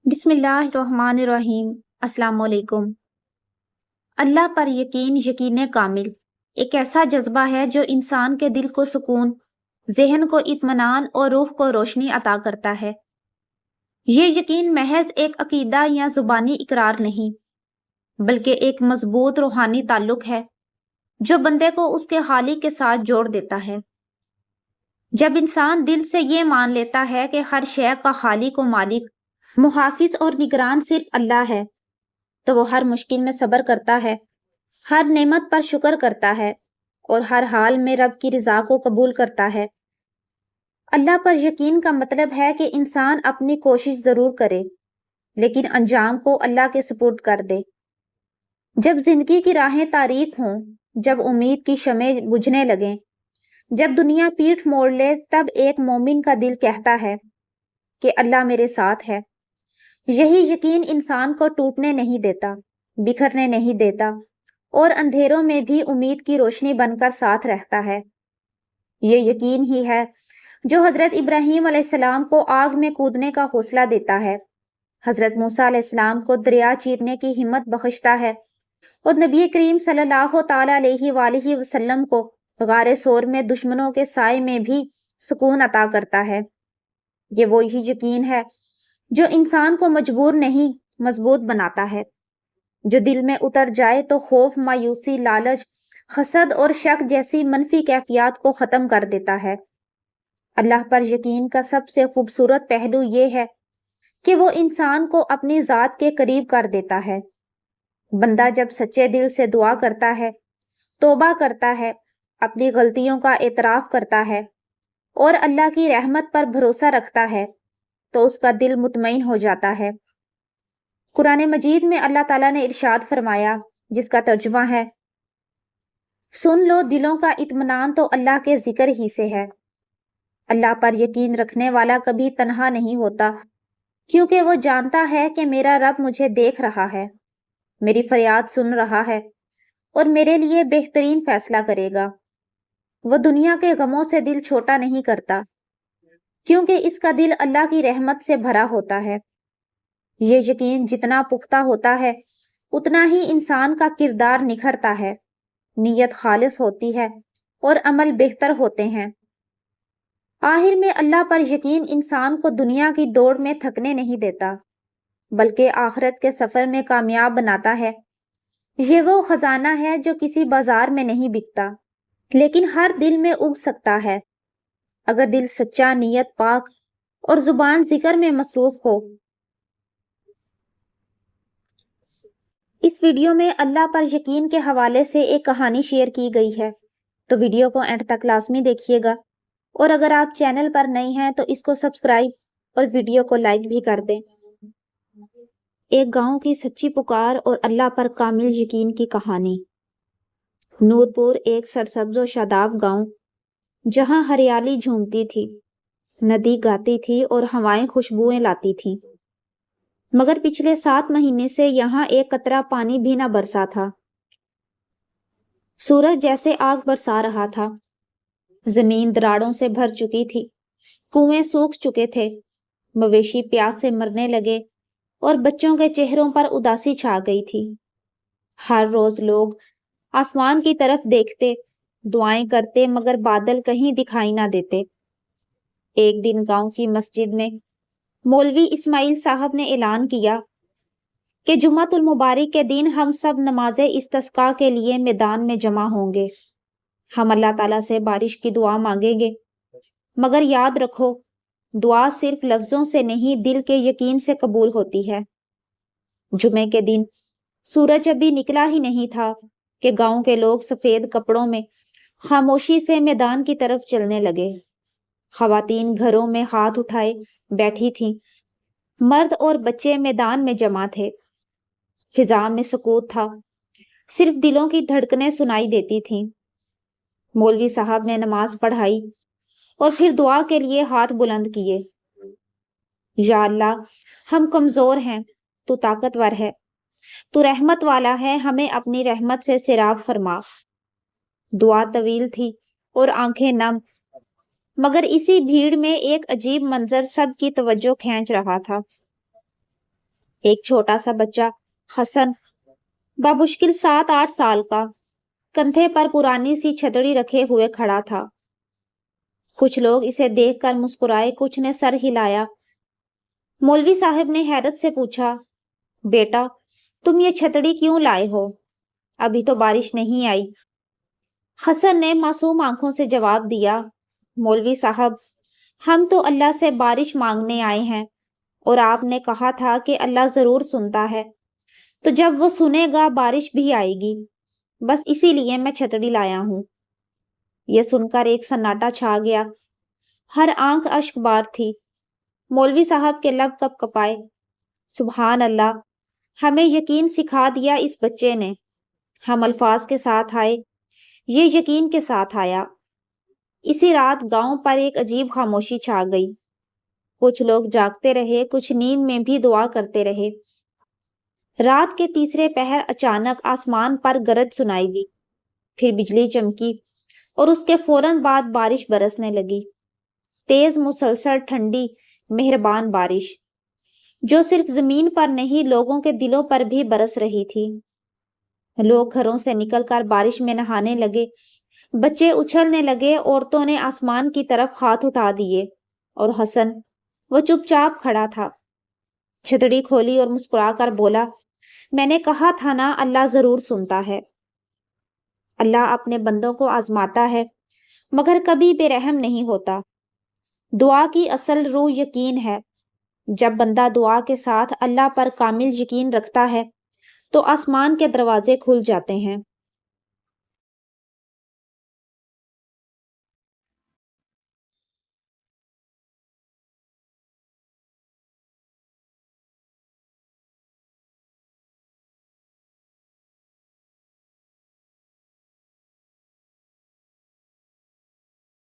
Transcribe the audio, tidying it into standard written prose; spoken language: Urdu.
بسم اللہ الرحمن الرحیم۔ السلام علیکم۔ اللہ پر یقین کامل ایک ایسا جذبہ ہے جو انسان کے دل کو سکون، ذہن کو اطمینان اور روح کو روشنی عطا کرتا ہے۔ یہ یقین محض ایک عقیدہ یا زبانی اقرار نہیں، بلکہ ایک مضبوط روحانی تعلق ہے جو بندے کو اس کے خالق کے ساتھ جوڑ دیتا ہے۔ جب انسان دل سے یہ مان لیتا ہے کہ ہر شے کا خالق و مالک، محافظ اور نگران صرف اللہ ہے، تو وہ ہر مشکل میں صبر کرتا ہے، ہر نعمت پر شکر کرتا ہے اور ہر حال میں رب کی رضا کو قبول کرتا ہے۔ اللہ پر یقین کا مطلب ہے کہ انسان اپنی کوشش ضرور کرے، لیکن انجام کو اللہ کے سپرد کر دے۔ جب زندگی کی راہیں تاریک ہوں، جب امید کی شمعیں بجھنے لگیں، جب دنیا پیٹھ موڑ لے، تب ایک مومن کا دل کہتا ہے کہ اللہ میرے ساتھ ہے۔ یہی یقین انسان کو ٹوٹنے نہیں دیتا، بکھرنے نہیں دیتا اور اندھیروں میں بھی امید کی روشنی بن کر ساتھ رہتا ہے۔ یہ یقین ہی ہے جو حضرت ابراہیم علیہ السلام کو آگ میں کودنے کا حوصلہ دیتا ہے، حضرت موسیٰ علیہ السلام کو دریا چیرنے کی ہمت بخشتا ہے اور نبی کریم صلی اللہ تعالیٰ علیہ وآلہ وسلم کو غار ثور میں دشمنوں کے سائے میں بھی سکون عطا کرتا ہے۔ یہ وہی یقین ہے جو انسان کو مجبور نہیں، مضبوط بناتا ہے، جو دل میں اتر جائے تو خوف، مایوسی، لالچ، حسد اور شک جیسی منفی کیفیات کو ختم کر دیتا ہے۔ اللہ پر یقین کا سب سے خوبصورت پہلو یہ ہے کہ وہ انسان کو اپنی ذات کے قریب کر دیتا ہے۔ بندہ جب سچے دل سے دعا کرتا ہے، توبہ کرتا ہے، اپنی غلطیوں کا اعتراف کرتا ہے اور اللہ کی رحمت پر بھروسہ رکھتا ہے، تو اس کا دل مطمئن ہو جاتا ہے۔ قرآن مجید میں اللہ تعالیٰ نے ارشاد فرمایا، جس کا ترجمہ ہے، سن لو دلوں کا اطمینان تو اللہ کے ذکر ہی سے ہے۔ اللہ پر یقین رکھنے والا کبھی تنہا نہیں ہوتا، کیونکہ وہ جانتا ہے کہ میرا رب مجھے دیکھ رہا ہے، میری فریاد سن رہا ہے اور میرے لیے بہترین فیصلہ کرے گا۔ وہ دنیا کے غموں سے دل چھوٹا نہیں کرتا، کیونکہ اس کا دل اللہ کی رحمت سے بھرا ہوتا ہے۔ یہ یقین جتنا پختہ ہوتا ہے، اتنا ہی انسان کا کردار نکھرتا ہے، نیت خالص ہوتی ہے اور عمل بہتر ہوتے ہیں۔ آخر میں اللہ پر یقین انسان کو دنیا کی دوڑ میں تھکنے نہیں دیتا، بلکہ آخرت کے سفر میں کامیاب بناتا ہے۔ یہ وہ خزانہ ہے جو کسی بازار میں نہیں بکتا، لیکن ہر دل میں اگ سکتا ہے، اگر دل سچا، نیت پاک اور زبان ذکر میں مصروف ہو۔ اس ویڈیو میں اللہ پر یقین کے حوالے سے ایک کہانی شیئر کی گئی ہے، تو ویڈیو کو اینڈ تک لازمی دیکھیے گا، اور اگر آپ چینل پر نئے ہیں تو اس کو سبسکرائب اور ویڈیو کو لائک بھی کر دیں۔ ایک گاؤں کی سچی پکار اور اللہ پر کامل یقین کی کہانی۔ نورپور ایک سرسبز و شاداب گاؤں، جہاں ہریالی جھومتی تھی، ندی گاتی تھی اور ہوائیں خوشبوئیں لاتی تھیں، مگر پچھلے 7 مہینے سے یہاں ایک قطرہ پانی بھی نہ برسا تھا۔ سورج جیسے آگ برسا رہا تھا، زمین دراڑوں سے بھر چکی تھی، کنویں سوکھ چکے تھے، مویشی پیاس سے مرنے لگے اور بچوں کے چہروں پر اداسی چھا گئی تھی۔ ہر روز لوگ آسمان کی طرف دیکھتے، دعائیں کرتے، مگر بادل کہیں دکھائی نہ دیتے۔ ایک دن گاؤں کی مسجد میں مولوی اسماعیل صاحب نے اعلان کیا کہ جمعۃ المبارک کے دن ہم سب نماز استسقاء کے لیے میدان میں جمع ہوں گے۔ ہم اللہ تعالیٰ سے بارش کی دعا مانگیں گے، مگر یاد رکھو، دعا صرف لفظوں سے نہیں، دل کے یقین سے قبول ہوتی ہے۔ جمعے کے دن سورج ابھی نکلا ہی نہیں تھا کہ گاؤں کے لوگ سفید کپڑوں میں خاموشی سے میدان کی طرف چلنے لگے۔ خواتین گھروں میں ہاتھ اٹھائے بیٹھی تھیں، مرد اور بچے میدان میں جمع تھے۔ فضا میں سکوت تھا، صرف دلوں کی دھڑکنیں سنائی دیتی تھیں۔ مولوی صاحب نے نماز پڑھائی اور پھر دعا کے لیے ہاتھ بلند کیے۔ یا اللہ، ہم کمزور ہیں، تو طاقتور ہے، تو رحمت والا ہے، ہمیں اپنی رحمت سے سیراب فرما۔ دعا طویل تھی اور آنکھیں نم، مگر اسی بھیڑ میں ایک عجیب منظر سب کی توجہ کھینچ رہا تھا۔ ایک چھوٹا سا بچہ حسن بمشکل 7-8 سال کا کندھے پر پرانی سی چھتری رکھے ہوئے کھڑا تھا۔ کچھ لوگ اسے دیکھ کر مسکرائے، کچھ نے سر ہلایا۔ مولوی صاحب نے حیرت سے پوچھا، بیٹا تم یہ چھتری کیوں لائے ہو؟ ابھی تو بارش نہیں آئی۔ حسن نے معصوم آنکھوں سے جواب دیا، مولوی صاحب ہم تو اللہ سے بارش مانگنے آئے ہیں، اور آپ نے کہا تھا کہ اللہ ضرور سنتا ہے، تو جب وہ سنے گا بارش بھی آئے گی، بس اسی لیے میں چھتری لایا ہوں۔ یہ سن کر ایک سناٹا چھا گیا، ہر آنکھ اشک بار تھی۔ مولوی صاحب کے لب کپ کپائے۔ سبحان اللہ، ہمیں یقین سکھا دیا اس بچے نے۔ ہم الفاظ کے ساتھ آئے، یہ یقین کے ساتھ آیا۔ اسی رات گاؤں پر ایک عجیب خاموشی چھا گئی۔ کچھ لوگ جاگتے رہے، کچھ نیند میں بھی دعا کرتے رہے۔ رات کے تیسرے پہر اچانک آسمان پر گرج سنائی دی، پھر بجلی چمکی اور اس کے فوراً بعد بارش برسنے لگی۔ تیز مسلسل ٹھنڈی مہربان بارش، جو صرف زمین پر نہیں لوگوں کے دلوں پر بھی برس رہی تھی۔ لوگ گھروں سے نکل کر بارش میں نہانے لگے، بچے اچھلنے لگے، عورتوں نے آسمان کی طرف ہاتھ اٹھا دیے، اور حسن وہ چپ چاپ کھڑا تھا۔ چھتری کھولی اور مسکرا کر بولا، میں نے کہا تھا نا اللہ ضرور سنتا ہے۔ اللہ اپنے بندوں کو آزماتا ہے مگر کبھی بے رحم نہیں ہوتا۔ دعا کی اصل روح یقین ہے۔ جب بندہ دعا کے ساتھ اللہ پر کامل یقین رکھتا ہے تو آسمان کے دروازے کھل جاتے ہیں۔